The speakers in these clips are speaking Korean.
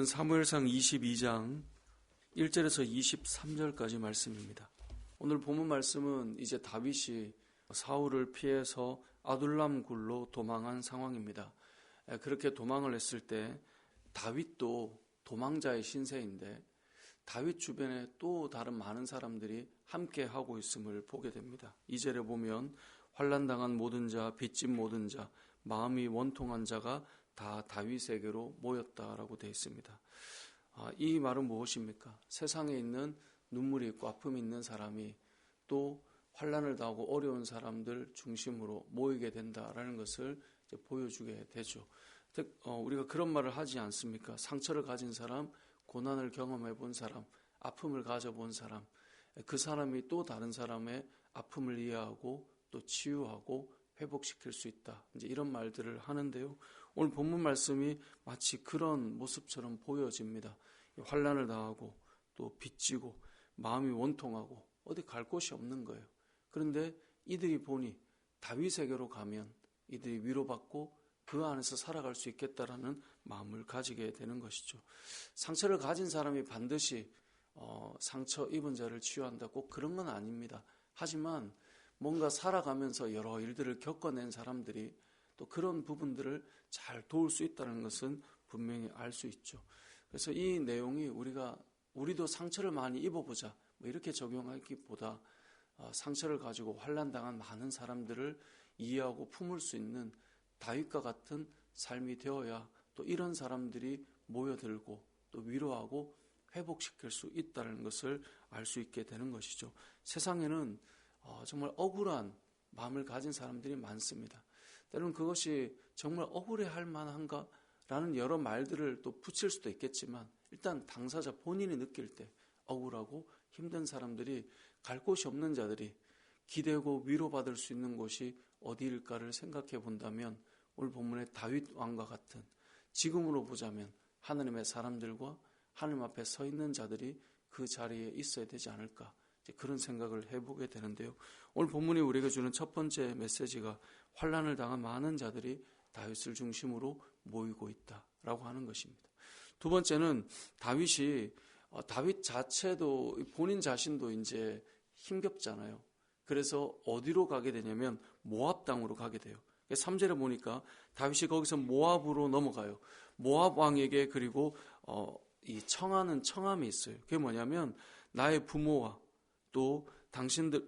사무엘상 22장 1절에서 23절까지 말씀입니다. 오늘 본문 말씀은 이제 다윗이 사울을 피해서 아둘람 굴로 도망한 상황입니다. 그렇게 도망을 했을 때 다윗도 도망자의 신세인데 다윗 주변에 또 다른 많은 사람들이 함께 하고 있음을 보게 됩니다. 2절에 보면 환난당한 모든 자, 빚진 모든 자, 마음이 원통한 자가 다 다윗에게로 모였다라고 되어 있습니다. 이 말은 무엇입니까? 세상에 있는 눈물이 있고 아픔이 있는 사람이 또 환난을 당하고 어려운 사람들 중심으로 모이게 된다라는 것을 이제 보여주게 되죠. 우리가 그런 말을 하지 않습니까? 상처를 가진 사람, 고난을 경험해 본 사람, 아픔을 가져본 사람, 그 사람이 또 다른 사람의 아픔을 이해하고 또 치유하고 회복시킬 수 있다. 이제 이런 말들을 하는데요. 오늘 본문 말씀이 마치 그런 모습처럼 보여집니다. 환난을 당하고 또 빚지고 마음이 원통하고 어디 갈 곳이 없는 거예요. 그런데 이들이 보니 다윗에게로 가면 이들이 위로받고 그 안에서 살아갈 수 있겠다라는 마음을 가지게 되는 것이죠. 상처를 가진 사람이 반드시 상처 입은 자를 치유한다, 꼭 그런 건 아닙니다. 하지만 뭔가 살아가면서 여러 일들을 겪어낸 사람들이 또 그런 부분들을 잘 도울 수 있다는 것은 분명히 알 수 있죠. 그래서 이 내용이 우리도 상처를 많이 입어보자 뭐 이렇게 적용하기보다 상처를 가지고 환난당한 많은 사람들을 이해하고 품을 수 있는 다윗과 같은 삶이 되어야 또 이런 사람들이 모여들고 또 위로하고 회복시킬 수 있다는 것을 알 수 있게 되는 것이죠. 세상에는 정말 억울한 마음을 가진 사람들이 많습니다. 때로는 그것이 정말 억울해할 만한가? 라는 여러 말들을 또 붙일 수도 있겠지만 일단 당사자 본인이 느낄 때 억울하고 힘든 사람들이 갈 곳이 없는 자들이 기대고 위로받을 수 있는 곳이 어디일까를 생각해 본다면 오늘 본문의 다윗 왕과 같은 지금으로 보자면 하나님의 사람들과 하나님 앞에 서 있는 자들이 그 자리에 있어야 되지 않을까, 그런 생각을 해보게 되는데요. 오늘 본문이 우리가 주는 첫 번째 메시지가 환난을 당한 많은 자들이 다윗을 중심으로 모이고 있다라고 하는 것입니다. 두 번째는 다윗 자체도 본인 자신도 이제 힘겹잖아요. 그래서 어디로 가게 되냐면 모압 땅으로 가게 돼요. 3절에 보니까 다윗이 거기서 모압으로 넘어가요. 모압 왕에게 그리고 이 청하는 청함이 있어요. 그게 뭐냐면 나의 부모와 또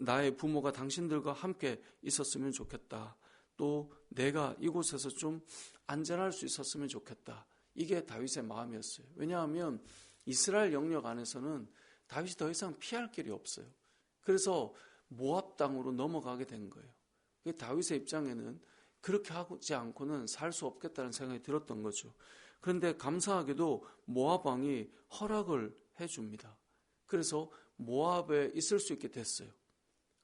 나의 부모가 당신들과 함께 있었으면 좋겠다. 또 내가 이곳에서 좀 안전할 수 있었으면 좋겠다. 이게 다윗의 마음이었어요. 왜냐하면 이스라엘 영역 안에서는 다윗이 더 이상 피할 길이 없어요. 그래서 모압 땅으로 넘어가게 된 거예요. 다윗의 입장에는 그렇게 하지 않고는 살 수 없겠다는 생각이 들었던 거죠. 그런데 감사하게도 모압 왕이 허락을 해줍니다. 그래서 모압에 있을 수 있게 됐어요.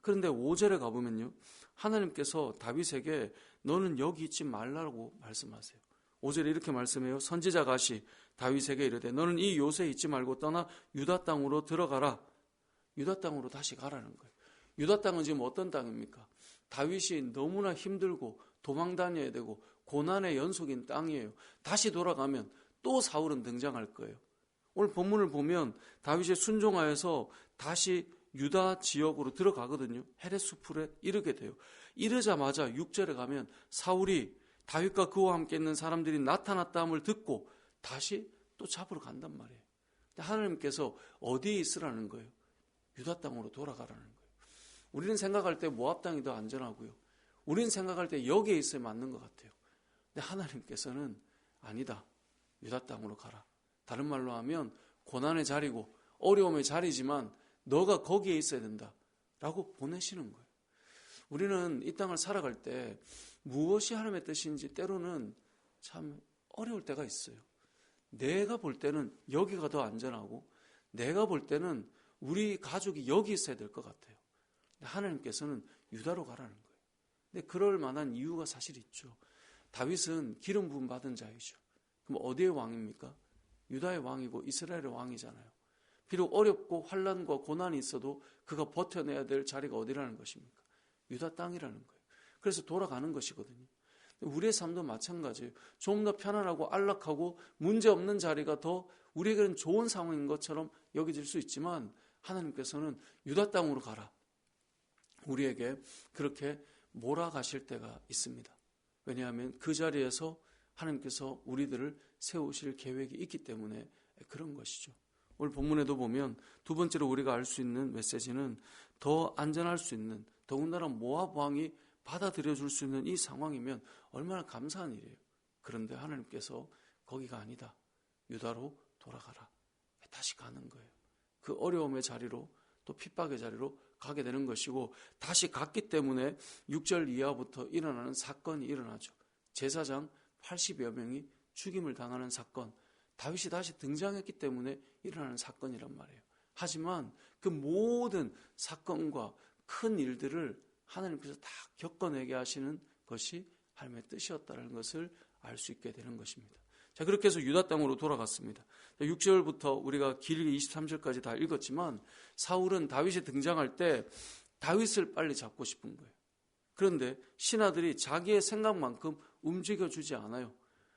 그런데 5절에 가보면요, 하나님께서 다윗에게 너는 여기 있지 말라고 말씀하세요. 5절에 이렇게 말씀해요. 선지자 가시 다윗에게 이르되 너는 이 요새에 있지 말고 떠나 유다 땅으로 들어가라. 유다 땅으로 다시 가라는 거예요. 유다 땅은 지금 어떤 땅입니까? 다윗이 너무나 힘들고 도망 다녀야 되고 고난의 연속인 땅이에요. 다시 돌아가면 또 사울은 등장할 거예요. 오늘 본문을 보면 다윗이 순종하여서 다시 유다 지역으로 들어가거든요. 헤레스풀에 이르게 돼요. 이르자마자 6절에 가면 사울이 다윗과 그와 함께 있는 사람들이 나타났다함을 듣고 다시 또 잡으러 간단 말이에요. 하나님께서 어디에 있으라는 거예요? 유다 땅으로 돌아가라는 거예요. 우리는 생각할 때 모압 땅이 더 안전하고요. 우리는 생각할 때 여기에 있어야 맞는 것 같아요. 근데 하나님께서는 아니다. 유다 땅으로 가라. 다른 말로 하면 고난의 자리고 어려움의 자리지만 너가 거기에 있어야 된다라고 보내시는 거예요. 우리는 이 땅을 살아갈 때 무엇이 하나님의 뜻인지 때로는 참 어려울 때가 있어요. 내가 볼 때는 여기가 더 안전하고 내가 볼 때는 우리 가족이 여기 있어야 될 것 같아요. 하나님께서는 유다로 가라는 거예요. 근데 그럴 만한 이유가 사실 있죠. 다윗은 기름 부음 받은 자이죠. 그럼 어디의 왕입니까? 유다의 왕이고 이스라엘의 왕이잖아요. 비록 어렵고 환난과 고난이 있어도 그가 버텨내야 될 자리가 어디라는 것입니까? 유다 땅이라는 거예요. 그래서 돌아가는 것이거든요. 우리의 삶도 마찬가지예요. 좀 더 편안하고 안락하고 문제없는 자리가 더 우리에게는 좋은 상황인 것처럼 여겨질 수 있지만 하나님께서는 유다 땅으로 가라. 우리에게 그렇게 몰아가실 때가 있습니다. 왜냐하면 그 자리에서 하나님께서 우리들을 세우실 계획이 있기 때문에 그런 것이죠. 오늘 본문에도 보면 두 번째로 우리가 알 수 있는 메시지는 더 안전할 수 있는, 더군다나 모압 왕이 받아들여 줄 수 있는 이 상황이면 얼마나 감사한 일이에요. 그런데 하나님께서 거기가 아니다. 유다로 돌아가라. 다시 가는 거예요. 그 어려움의 자리로, 또 핍박의 자리로 가게 되는 것이고, 다시 갔기 때문에 6절 이하부터 일어나는 사건이 일어나죠. 제사장 80여 명이 죽임을 당하는 사건, 다윗이 다시 등장했기 때문에 일어나는 사건이란 말이에요. 하지만 그 모든 사건과 큰 일들을 하나님께서 다 겪어내게 하시는 것이 하나님의 뜻이었다는 것을 알 수 있게 되는 것입니다. 자, 그렇게 해서 유다 땅으로 돌아갔습니다. 6절부터 우리가 길게 23절까지 다 읽었지만 사울은 다윗이 등장할 때 다윗을 빨리 잡고 싶은 거예요. 그런데 신하들이 자기의 생각만큼 움직여주지 않아요.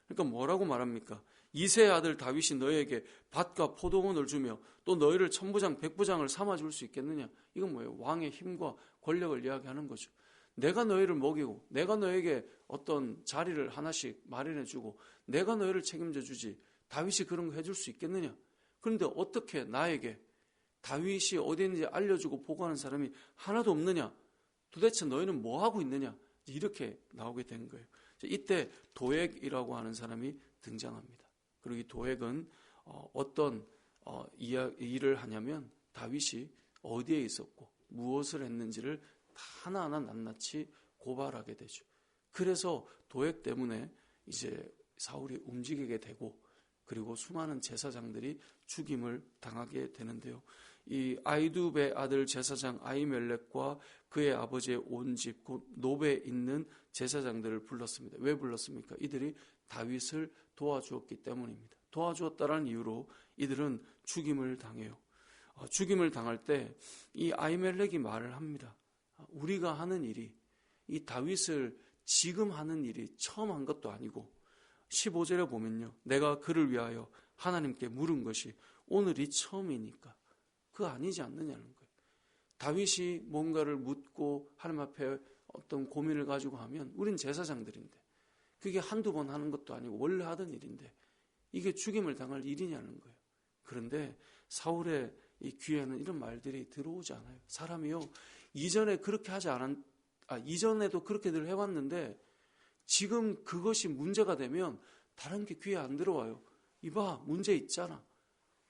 그러니까 뭐라고 말합니까? 이세의 아들 다윗이 너에게 밭과 포도원을 주며 또 너희를 천부장 백부장을 삼아줄 수 있겠느냐? 이건 뭐예요? 왕의 힘과 권력을 이야기하는 거죠. 내가 너희를 먹이고 내가 너에게 어떤 자리를 하나씩 마련해주고 내가 너희를 책임져 주지 다윗이 그런 거 해줄 수 있겠느냐? 그런데 어떻게 나에게 다윗이 어디 있는지 알려주고 보고하는 사람이 하나도 없느냐? 도대체 너희는 뭐 하고 있느냐? 이렇게 나오게 된 거예요. 이때 도액이라고 하는 사람이 등장합니다. 그리고 이 도액은 어떤 일을 하냐면 다윗이 어디에 있었고 무엇을 했는지를 다 하나하나 낱낱이 고발하게 되죠. 그래서 도액 때문에 이제 사울이 움직이게 되고 그리고 수많은 제사장들이 죽임을 당하게 되는데요. 이 아이두베 아들 제사장 아히멜렉과 그의 아버지의 온 집, 곧 노베에 있는 제사장들을 불렀습니다. 왜 불렀습니까? 이들이 다윗을 도와주었기 때문입니다. 도와주었다는 이유로 이들은 죽임을 당해요. 죽임을 당할 때 이 아히멜렉이 말을 합니다. 우리가 하는 일이 이 다윗을 지금 하는 일이 처음 한 것도 아니고 15절에 보면요. 내가 그를 위하여 하나님께 물은 것이 오늘이 처음이니까 그거 아니지 않느냐는 거예요. 다윗이 뭔가를 묻고 하나님 앞에 어떤 고민을 가지고 하면 우린 제사장들인데 그게 한두 번 하는 것도 아니고 원래 하던 일인데 이게 죽임을 당할 일이냐는 거예요. 그런데 사울의 이 귀에는 이런 말들이 들어오지 않아요. 사람이요. 이전에 그렇게 하지 이전에도 그렇게들 해왔는데 지금 그것이 문제가 되면 다른 게 귀에 안 들어와요. 이봐, 문제 있잖아.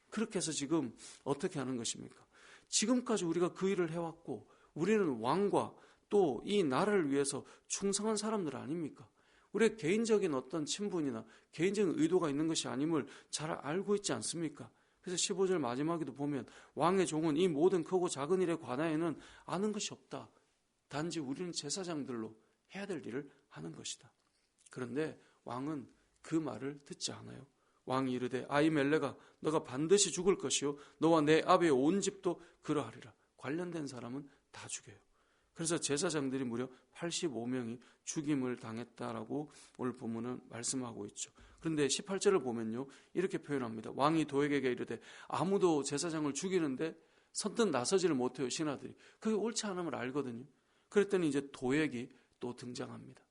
그렇게 해서 지금 어떻게 하는 것입니까? 지금까지 우리가 그 일을 해왔고 우리는 왕과 또 이 나라를 위해서 충성한 사람들 아닙니까? 우리의 개인적인 어떤 친분이나 개인적인 의도가 있는 것이 아님을 잘 알고 있지 않습니까? 그래서 15절 마지막에도 보면 왕의 종은 이 모든 크고 작은 일에 관하여는 아는 것이 없다. 단지 우리는 제사장들로 해야 될 일을 하는 것이다. 그런데 왕은 그 말을 듣지 않아요. 왕이 이르되 아히멜렉아 너가 반드시 죽을 것이요 너와 내 아비의 온 집도 그러하리라. 관련된 사람은 다 죽여요. 그래서 제사장들이 무려 85명이 죽임을 당했다라고 오늘 본문은 말씀하고 있죠. 그런데 18절을 보면요. 이렇게 표현합니다. 왕이 도액에게 이르되 아무도 제사장을 죽이는데 선뜻 나서지를 못해요. 신하들이. 그게 옳지 않음을 알거든요. 그랬더니 이제 도액이 또 등장합니다.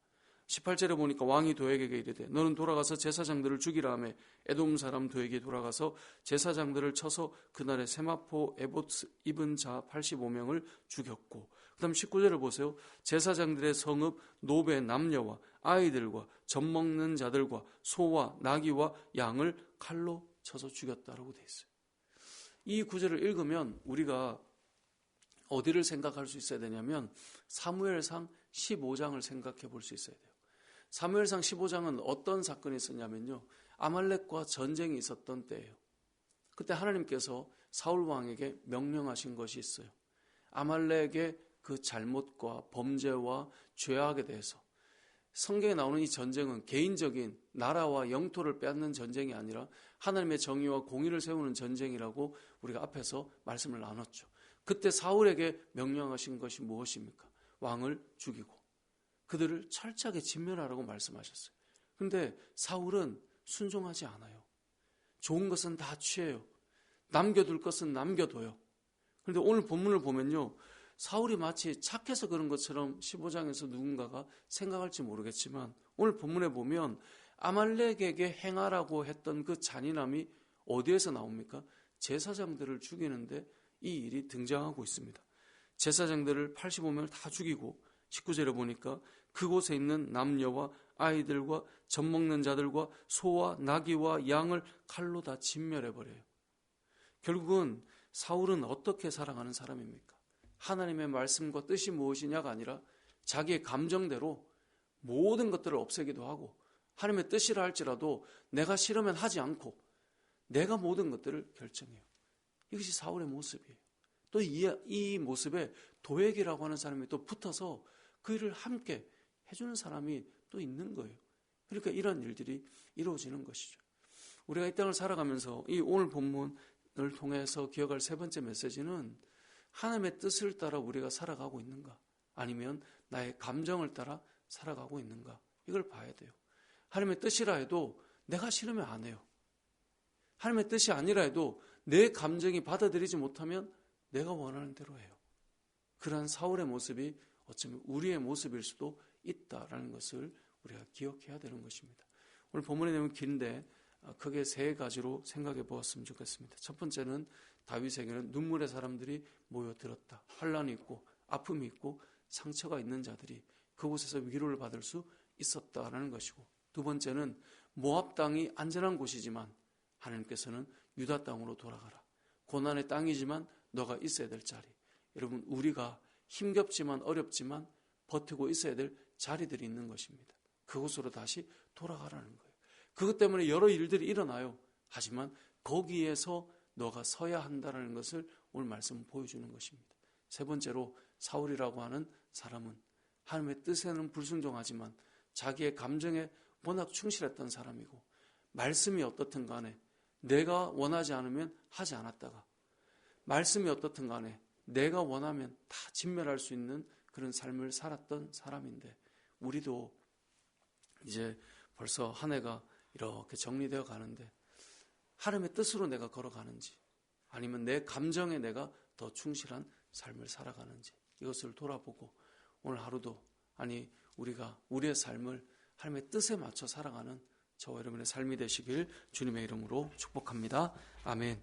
18절에 보니까 왕이 도액에게 이르되 너는 돌아가서 제사장들을 죽이라 하며 에돔 사람 도액이 돌아가서 제사장들을 쳐서 그날에 세마포 에봇 입은 자 85명을 죽였고 그 다음 19절을 보세요. 제사장들의 성읍 노베 남녀와 아이들과 젖먹는 자들과 소와 나귀와 양을 칼로 쳐서 죽였다라고 되어 있어요. 이 구절을 읽으면 우리가 어디를 생각할 수 있어야 되냐면 사무엘상 15장을 생각해 볼 수 있어야 돼요. 사무엘상 15장은 어떤 사건이 있었냐면요. 아말렉과 전쟁이 있었던 때예요. 그때 하나님께서 사울 왕에게 명령하신 것이 있어요. 아말렉의 그 잘못과 범죄와 죄악에 대해서 성경에 나오는 이 전쟁은 개인적인 나라와 영토를 빼앗는 전쟁이 아니라 하나님의 정의와 공의를 세우는 전쟁이라고 우리가 앞에서 말씀을 나눴죠. 그때 사울에게 명령하신 것이 무엇입니까? 왕을 죽이고 그들을 철저하게 진멸하라고 말씀하셨어요. 그런데 사울은 순종하지 않아요. 좋은 것은 다 취해요. 남겨둘 것은 남겨둬요. 그런데 오늘 본문을 보면요, 사울이 마치 착해서 그런 것처럼 15장에서 누군가가 생각할지 모르겠지만 오늘 본문에 보면 아말렉에게 행하라고 했던 그 잔인함이 어디에서 나옵니까? 제사장들을 죽이는데 이 일이 등장하고 있습니다. 제사장들을 85명을 다 죽이고 19절에 보니까 그곳에 있는 남녀와 아이들과 젖먹는 자들과 소와 나귀와 양을 칼로 다 진멸해버려요. 결국은 사울은 어떻게 살아가는 사람입니까? 하나님의 말씀과 뜻이 무엇이냐가 아니라 자기의 감정대로 모든 것들을 없애기도 하고 하나님의 뜻이라 할지라도 내가 싫으면 하지 않고 내가 모든 것들을 결정해요. 이것이 사울의 모습이에요. 또 이 모습에 도액이라고 하는 사람이 또 붙어서 그 일을 함께 해주는 사람이 또 있는 거예요. 그러니까 이런 일들이 이루어지는 것이죠. 우리가 이 땅을 살아가면서 이 오늘 본문을 통해서 기억할 세 번째 메시지는 하나님의 뜻을 따라 우리가 살아가고 있는가, 아니면 나의 감정을 따라 살아가고 있는가, 이걸 봐야 돼요. 하나님의 뜻이라 해도 내가 싫으면 안 해요. 하나님의 뜻이 아니라 해도 내 감정이 받아들이지 못하면 내가 원하는 대로 해요. 그러한 사울의 모습이 어쩌면 우리의 모습일 수도 있다라는 것을 우리가 기억해야 되는 것입니다. 오늘 본문의 내용은 긴데 크게 세 가지로 생각해 보았으면 좋겠습니다. 첫 번째는 다윗에게는 눈물의 사람들이 모여들었다. 환난이 있고 아픔이 있고 상처가 있는 자들이 그곳에서 위로를 받을 수 있었다라는 것이고, 두 번째는 모압 땅이 안전한 곳이지만 하나님께서는 유다 땅으로 돌아가라. 고난의 땅이지만 너가 있어야 될 자리. 여러분, 우리가 힘겹지만 어렵지만 버티고 있어야 될 자리들이 있는 것입니다. 그곳으로 다시 돌아가라는 거예요. 그것 때문에 여러 일들이 일어나요. 하지만 거기에서 너가 서야 한다는 것을 오늘 말씀은 보여주는 것입니다. 세 번째로 사울이라고 하는 사람은 하나님의 뜻에는 불순종하지만 자기의 감정에 워낙 충실했던 사람이고, 말씀이 어떻든 간에 내가 원하지 않으면 하지 않았다가, 말씀이 어떻든 간에 내가 원하면 다 진멸할 수 있는 그런 삶을 살았던 사람인데, 우리도 이제 벌써 한 해가 이렇게 정리되어 가는데 하나님의 뜻으로 내가 걸어가는지, 아니면 내 감정에 내가 더 충실한 삶을 살아가는지, 이것을 돌아보고 오늘 하루도, 아니 우리가 우리의 삶을 하나님의 뜻에 맞춰 살아가는 저와 여러분의 삶이 되시길 주님의 이름으로 축복합니다. 아멘.